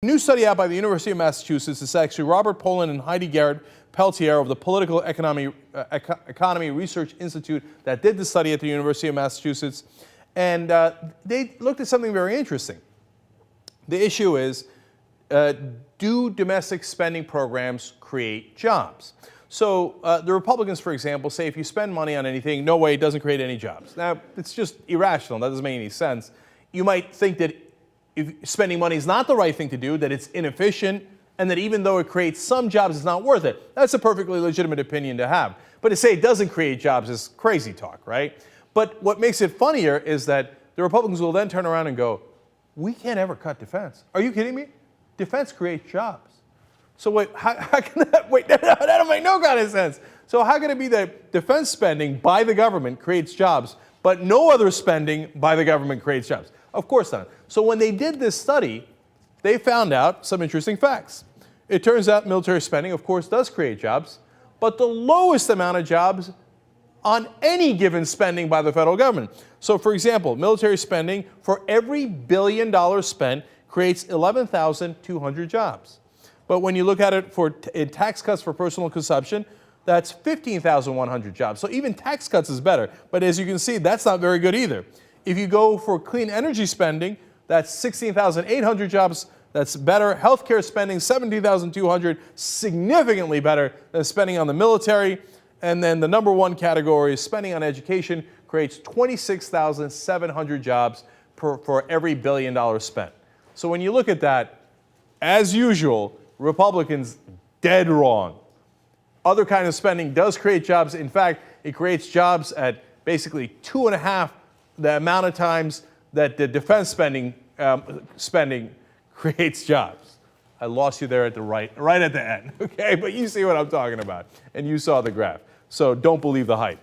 New study out by the University of Massachusetts. It's actually Robert Poland and Heidi Garrett Peltier of the Political Economy Research Institute that did the study at the University of Massachusetts. And they looked at something very interesting. The issue is, do domestic spending programs create jobs? So the Republicans, for example, say if you spend money on anything, no way, it doesn't create any jobs. Now, it's just irrational. That doesn't make any sense. You might think that if spending money is not the right thing to do, that it's inefficient, and that even though it creates some jobs, it's not worth it. That's a perfectly legitimate opinion to have. But to say it doesn't create jobs is crazy talk, right? But what makes it funnier is that the Republicans will then turn around and go, we can't ever cut defense. Are you kidding me? Defense creates jobs. So wait, how can that, wait, that don't make no kind of sense. So how can it be that defense spending by the government creates jobs, but no other spending by the government creates jobs? Of course not. So when they did this study, they found out some interesting facts. It turns out military spending, of course, does create jobs, but the lowest amount of jobs on any given spending by the federal government. So for example, military spending for every $1 billion spent creates 11,200 jobs. But when you look at it in tax cuts for personal consumption, that's 15,100 jobs. So even tax cuts is better. But as you can see, that's not very good either. If you go for clean energy spending, that's 16,800 jobs. That's better. Healthcare spending, 17,200, significantly better than spending on the military. And then the number one category is spending on education, creates 26,700 jobs for every $1 billion spent. So when you look at that, as usual, Republicans dead wrong. Other kind of spending does create jobs. In fact, it creates jobs at basically 2.5 the amount of times that the defense spending creates jobs. I lost you there at the right at the end, okay? But you see what I'm talking about, and you saw the graph. So don't believe the hype.